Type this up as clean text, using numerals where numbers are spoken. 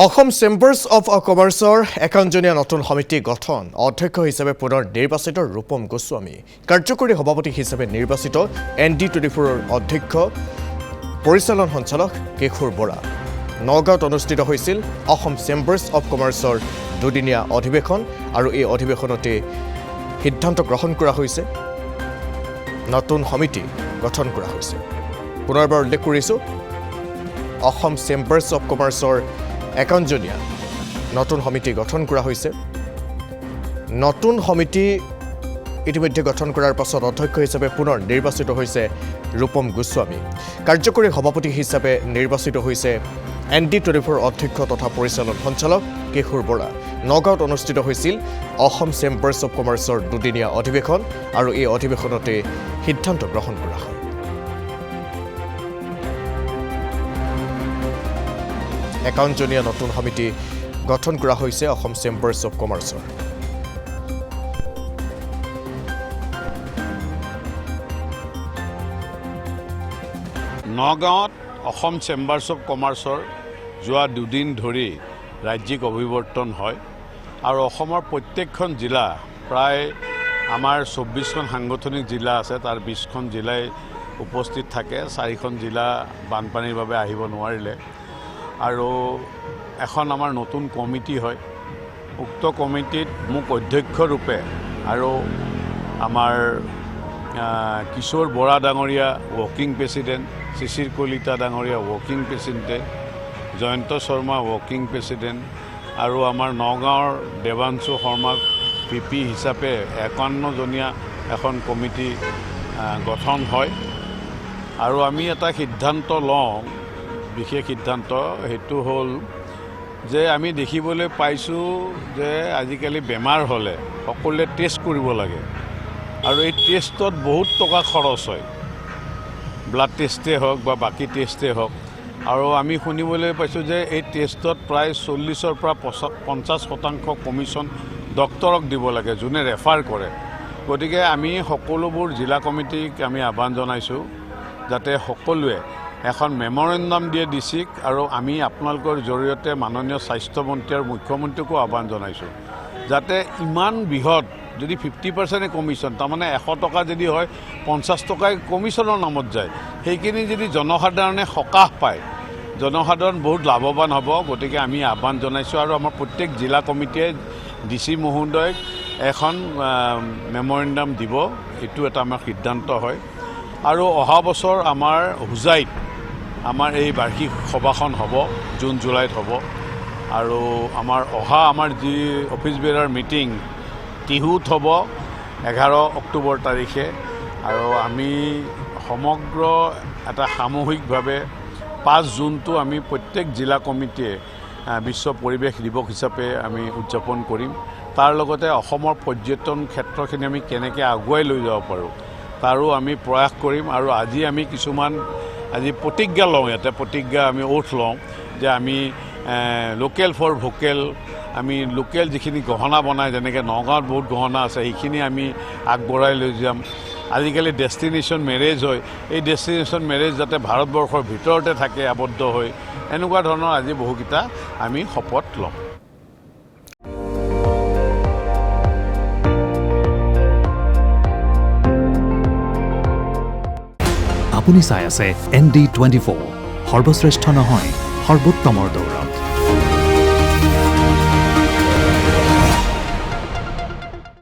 Assam chambers of কমাৰ্চৰ একাউণ্টজনীয়া নতুন সমিতি গঠন অধ্যক্ষ হিচাপে পুনৰ নিৰ্বাচিত ৰূপম গোস্বামী কাৰ্যকৰী সভাপতি হিচাপে নিৰ্বাচিত ND24ৰ অধ্যক্ষ পৰিচালন সঞ্চালক কেশৰ বৰা নগাঁৱত অনুষ্ঠিত হৈছিল অসম চেম্বাৰ্ছ অফ কমাৰ্চৰ দুদিনীয়া অধিৱেশন আৰু এই অধিৱেশনতে সিদ্ধান্ত গ্ৰহণ কৰা হৈছে নতুন সমিতি গঠন কৰা হৈছে পুনৰবাৰ উল্লেখ কৰিছো অসম চেম্বাৰ্ছ অফ কমাৰ্চৰ একাউণ্টজনীয়া নতুন সমিতি গঠন কৰা হৈছে নতুন সমিতি ইতিমধ্যে গঠন কৰাৰ পাছত অধ্যক্ষ হিচাপে পুনৰ নিৰ্বাচিত হৈছে ৰূপম গোস্বামী কাৰ্যকৰী সভাপতি হিচাপে নিৰ্বাচিত হৈছে ND24 অধ্যক্ষ তথা পৰিচালন সঞ্চালক কেশৰ বৰা নগাঁৱত অনুষ্ঠিত হৈছিল অসম চেম্বাৰ্ছ অফ কমাৰ্চৰ দুদিনীয়া অধিৱেশন আৰু এই অধিৱেশনতে সিদ্ধান্ত গ্ৰহণ কৰা হয় একাউণ্টজনীয়া নতুন সমিতি গঠন কৰা হৈছে অসম চেম্বাৰ্ছ অফ কমাৰ্চৰ নগাঁৱত অসম চেম্বাৰ্ছ অফ কমাৰ্চৰ যোৱা দুদিন ধৰি ৰাজ্যিক অভিৱৰ্তন হয় আৰু অসমৰ প্ৰত্যেকখন জিলা প্ৰায় আমাৰ 24খন সাংগঠনিক জিলা আছে তাৰ 20খন জিলাই উপস্থিত থাকে 4খন জিলা বানপানীৰ বাবে আহিব নোৱাৰিলে আৰু এখন আমাৰ নতুন কমিটি হয় উক্ত কমিটিত মোক অধ্যক্ষ ৰূপে আৰু আমাৰ কিশোৰ বৰা ডাঙৰীয়া ৱৰ্কিং প্ৰেছিডেণ্ট শিশিৰ কলিতা ডাঙৰীয়া working president Jayanta Sharma working president আৰু আমাৰ নগাঁৱৰ দেৱাংশু শৰ্মাক PP হিচাপে 51জনীয়া এখন কমিটি গঠন হয় আৰু আমি এটা সিদ্ধান্ত লওঁ বিশেষ সিদ্ধান্ত হেতু হ'ল যে আমি দেখিবলৈ পাইছোঁ যে আজিকালি বেমাৰ হ'লে সকলোৱে টেষ্ট কৰিব লাগে আৰু এই টেষ্টত বহুত টকা খৰচ হয় ব্লাড টেষ্টে হওক বা বাকি টেষ্টে হওক আৰু আমি শুনিবলৈ পাইছোঁ যে এই টেষ্টত প্ৰায় 40ৰ পৰা 50% কমিশ্যন ডক্টৰক দিব লাগে যোনে ৰেফাৰ কৰে গতিকে আমি সকলোবোৰ জিলা কমিটিক আমি আহ্বান জনাইছোঁ যাতে সকলোৱে এখন মেমৰেণ্ডাম দিয়ে ডিচিক আৰু আমি আপোনালোকৰ জৰিয়তে মাননীয় স্বাস্থ্যমন্ত্ৰী আৰু মুখ্যমন্ত্ৰীকো আহ্বান জনাইছোঁ যাতে ইমান বৃহৎ যদি 50% কমিশ্যন তাৰমানে 100 টকা যদি হয় 50 টকাই কমিশ্যনৰ নামত যায় সেইখিনি যদি জনসাধাৰণে সকাহ পায় জনসাধাৰণ বহুত লাভৱান হ'ব গতিকে আমি আহ্বান জনাইছোঁ আৰু আমাৰ প্ৰত্যেক জিলা কমিটিয়ে DC মহোদয়ক এখন মেমৰেণ্ডাম দিব এইটো এটা আমাৰ সিদ্ধান্ত হয় আৰু অহা বছৰ আমাৰ হুজাইত আমাৰ এই বাৰ্ষিক সভাখন হ'ব জুন জুলাইত হ'ব আৰু আমাৰ যি অফিচ বেৰাৰ মিটিং টিহুত হ'ব 11 অক্টোবৰ তাৰিখে আৰু আমি সমগ্ৰ এটা সামূহিকভাৱে 5 জুনটো আমি প্ৰত্যেক জিলা কমিটিয়ে বিশ্ব পৰিৱেশ দিৱস হিচাপে আমি উদযাপন কৰিম তাৰ লগতে অসমৰ পৰ্যটন ক্ষেত্ৰখিনি আমি কেনেকৈ আগুৱাই লৈ যাব পাৰোঁ তাৰো আমি প্ৰয়াস কৰিম আৰু আজি আমি কিছুমান প্ৰতিজ্ঞা লওঁ ইয়াতে প্ৰতিজ্ঞা আমি ওঠ লওঁ যে আমি লোকেল ফৰ ভোকেল আমি লোকেল যিখিনি গহনা বনাই যেনেকৈ নগাঁৱত বহুত গহনা আছে সেইখিনি আমি আগবঢ়াই লৈ যাম আজিকালি ডেষ্টিনেশ্যন মেৰেজ হয় এই ডেষ্টিনেশ্যন মেৰেজ যাতে ভাৰতবৰ্ষৰ ভিতৰতে থাকে আবদ্ধ হৈ এনেকুৱা ধৰণৰ আজি বহুকেইটা আমি শপত লওঁ আপুনি চাই আছে ND24 সৰ্বশ্ৰেষ্ঠ নহয় সৰ্বোত্তমৰ দৌৰ